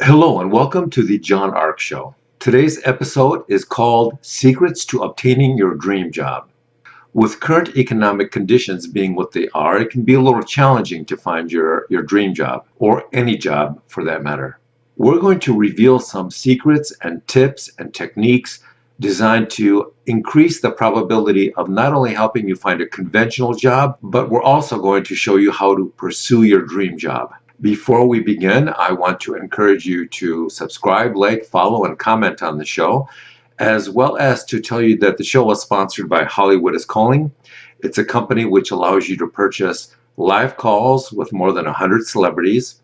Hello and welcome to the John Ark Show. Today's episode is called Secrets to Obtaining Your Dream Job. With current economic conditions being what they are, it can be a little challenging to find your dream job, or any job for that matter. We're going to reveal some secrets and tips and techniques designed to increase the probability of not only helping you find a conventional job, but we're also going to show you how to pursue your dream job. Before we begin, I want to encourage you to subscribe, like, follow, and comment on the show, as well as to tell you that the show is sponsored by Hollywood is Calling. It's a company which allows you to purchase live calls with more than 100 celebrities.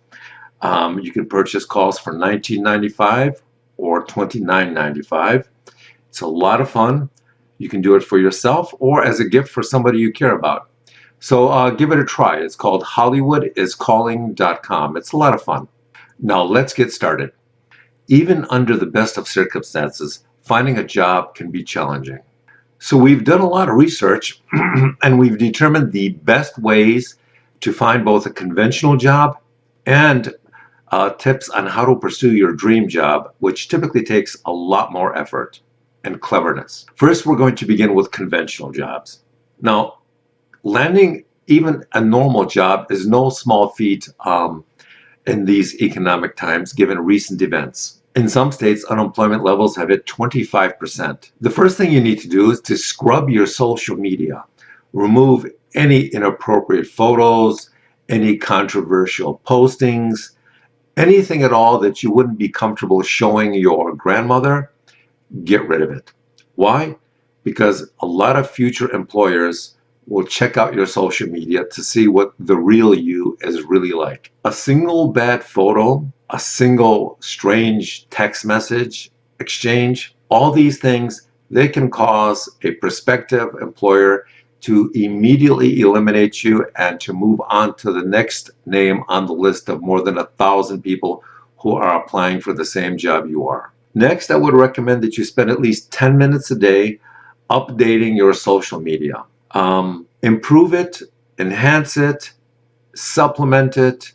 You can purchase calls for $19.95 or $29.95. It's a lot of fun. You can do it for yourself or as a gift for somebody you care about. So give it a try. It's called HollywoodIsCalling.com. It's a lot of fun. Now let's get started. Even under the best of circumstances, finding a job can be challenging. So we've done a lot of research and we've determined the best ways to find both a conventional job and tips on how to pursue your dream job, which typically takes a lot more effort and cleverness. First, we're going to begin with conventional jobs. Now, landing even a normal job is no small feat in these economic times, given recent events. In some states, unemployment levels have hit 25%. The first thing you need to do is to scrub your social media. Remove any inappropriate photos, any controversial postings, anything at all that you wouldn't be comfortable showing your grandmother. Get rid of it. Why? Because a lot of future employers will check out your social media to see what the real you is really like. A single bad photo, a single strange text message exchange, all these things, they can cause a prospective employer to immediately eliminate you and to move on to the next name on the list of more than 1,000 people who are applying for the same job you are. Next, I would recommend that you spend at least 10 minutes a day updating your social media. Improve it, enhance it, supplement it,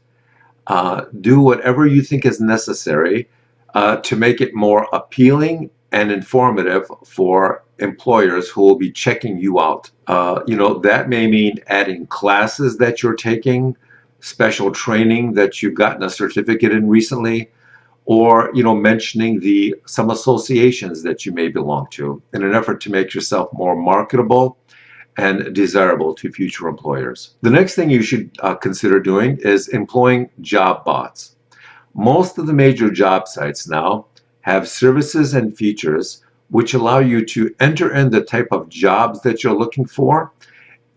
do whatever you think is necessary to make it more appealing and informative for employers who will be checking you out. That may mean adding classes that you're taking, special training that you've gotten a certificate in recently, or mentioning some associations that you may belong to in an effort to make yourself more marketable and desirable to future employers. The next thing you should consider doing is employing job bots. Most of the major job sites now have services and features which allow you to enter in the type of jobs that you're looking for,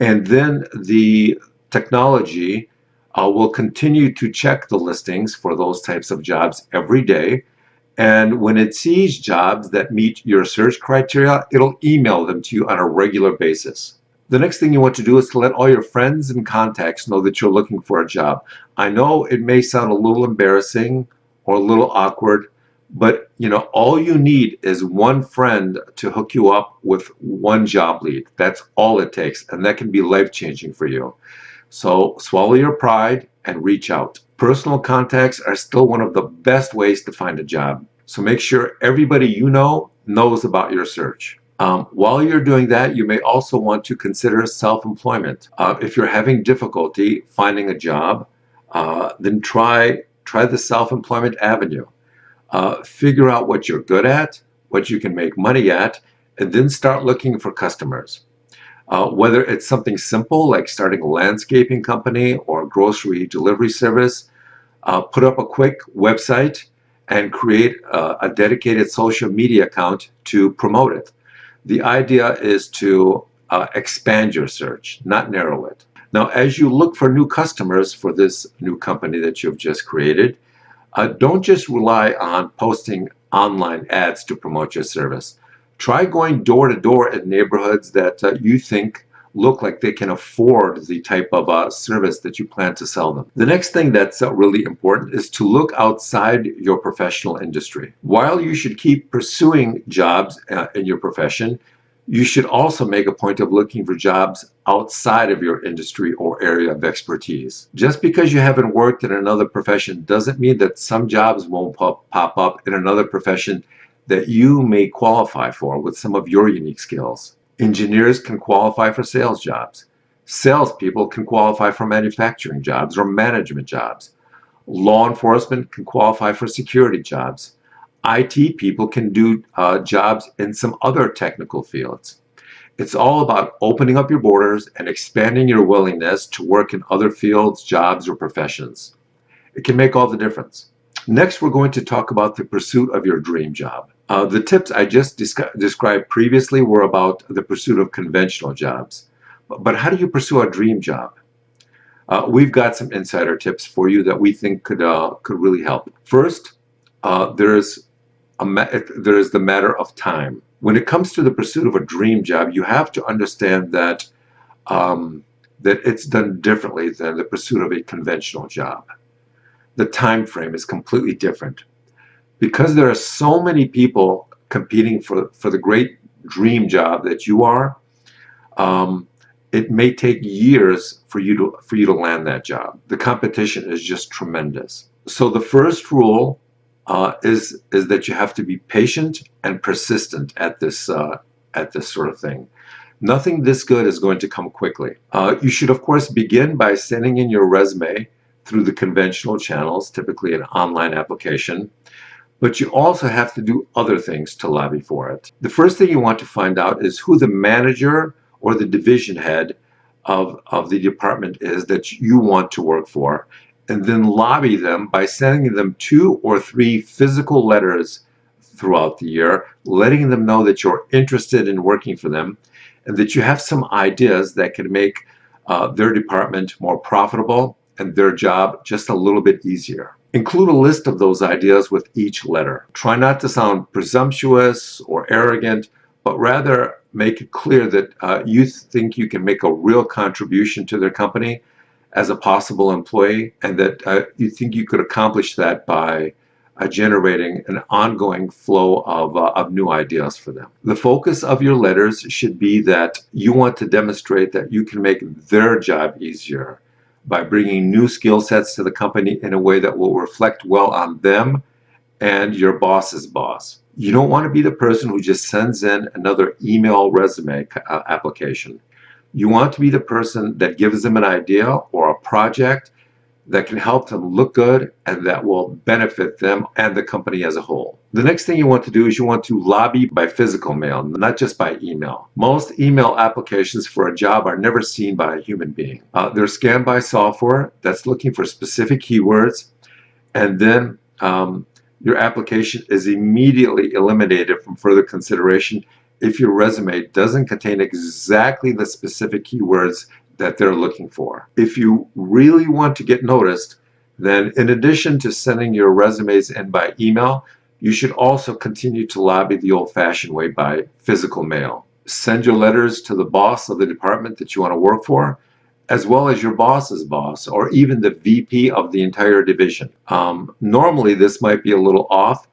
and then the technology will continue to check the listings for those types of jobs every day. And when it sees jobs that meet your search criteria, it'll email them to you on a regular basis. The next thing you want to do is to let all your friends and contacts know that you're looking for a job. I know it may sound a little embarrassing or a little awkward, but all you need is one friend to hook you up with one job lead. That's all it takes, and that can be life-changing for you. So swallow your pride and reach out. Personal contacts are still one of the best ways to find a job. So make sure everybody you know knows about your search. While you're doing that, you may also want to consider self-employment. If you're having difficulty finding a job, then try the self-employment avenue. Figure out what you're good at, what you can make money at, and then start looking for customers. Whether it's something simple like starting a landscaping company or a grocery delivery service, put up a quick website and create a dedicated social media account to promote it. The idea is to expand your search, not narrow it. Now, as you look for new customers for this new company that you've just created, don't just rely on posting online ads to promote your service. Try going door to door in neighborhoods that you think look like they can afford the type of service that you plan to sell them. The next thing that's really important is to look outside your professional industry. While you should keep pursuing jobs in your profession, You should also make a point of looking for jobs outside of your industry or area of expertise. Just because you haven't worked in another profession doesn't mean that some jobs won't pop up in another profession that you may qualify for with some of your unique skills. Engineers can qualify for sales jobs. Salespeople can qualify for manufacturing jobs or management jobs. Law enforcement can qualify for security jobs. IT people can do jobs in some other technical fields. It's all about opening up your borders and expanding your willingness to work in other fields, jobs, or professions. It can make all the difference. Next, we're going to talk about the pursuit of your dream job. The tips I just described previously were about the pursuit of conventional jobs. But how do you pursue a dream job? We've got some insider tips for you that we think could really help. First, there is the matter of time. When it comes to the pursuit of a dream job, you have to understand that that it's done differently than the pursuit of a conventional job. The time frame is completely different. Because there are so many people competing for the great dream job that you are, it may take years for you to land that job. The competition is just tremendous. So the first rule is that you have to be patient and persistent at this sort of thing. Nothing this good is going to come quickly. You should, of course, begin by sending in your resume through the conventional channels, typically an online application. But you also have to do other things to lobby for it. The first thing you want to find out is who the manager or the division head of the department is that you want to work for, and then lobby them by sending them 2 or 3 physical letters throughout the year, letting them know that you're interested in working for them and that you have some ideas that can make their department more profitable and their job just a little bit easier. Include a list of those ideas with each letter. Try not to sound presumptuous or arrogant, but rather make it clear that you think you can make a real contribution to their company as a possible employee, and that you think you could accomplish that by generating an ongoing flow of new ideas for them. The focus of your letters should be that you want to demonstrate that you can make their job easier by bringing new skill sets to the company in a way that will reflect well on them and your boss's boss. You don't want to be the person who just sends in another email resume application. You want to be the person that gives them an idea or a project that can help them look good and that will benefit them and the company as a whole. The next thing you want to do is you want to lobby by physical mail, not just by email. Most email applications for a job are never seen by a human being. They're scanned by software that's looking for specific keywords, and then your application is immediately eliminated from further consideration if your resume doesn't contain exactly the specific keywords that they're looking for. If you really want to get noticed, then in addition to sending your resumes in by email, you should also continue to lobby the old-fashioned way by physical mail. Send your letters to the boss of the department that you want to work for, as well as your boss's boss, or even the VP of the entire division. Normally this might be a little off,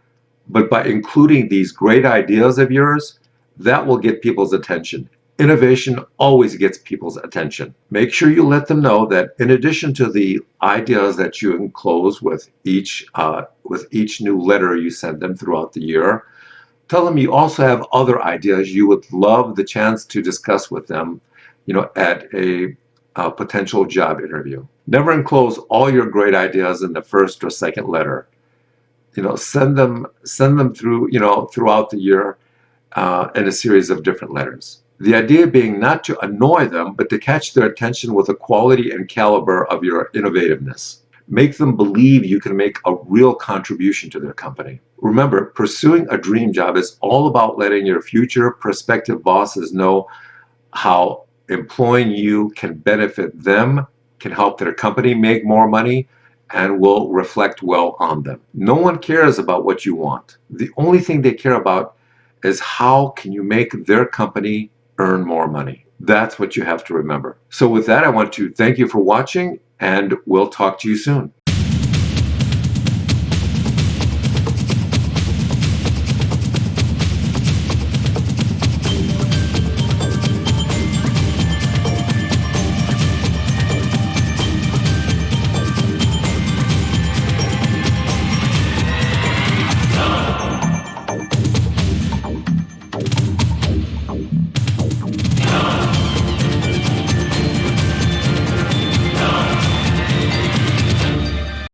but by including these great ideas of yours, that will get people's attention. Innovation always gets people's attention. Make sure you let them know that in addition to the ideas that you enclose with each new letter you send them throughout the year, tell them you also have other ideas you would love the chance to discuss with them, at a potential job interview. Never enclose all your great ideas in the first or second letter. Send them through, throughout the year in a series of different letters. The idea being not to annoy them, but to catch their attention with the quality and caliber of your innovativeness. Make them believe you can make a real contribution to their company. Remember, pursuing a dream job is all about letting your future prospective bosses know how employing you can benefit them, can help their company make more money, and will reflect well on them. No one cares about what you want. The only thing they care about is how can you make their company earn more money. That's what you have to remember. So with that, I want to thank you for watching, and we'll talk to you soon.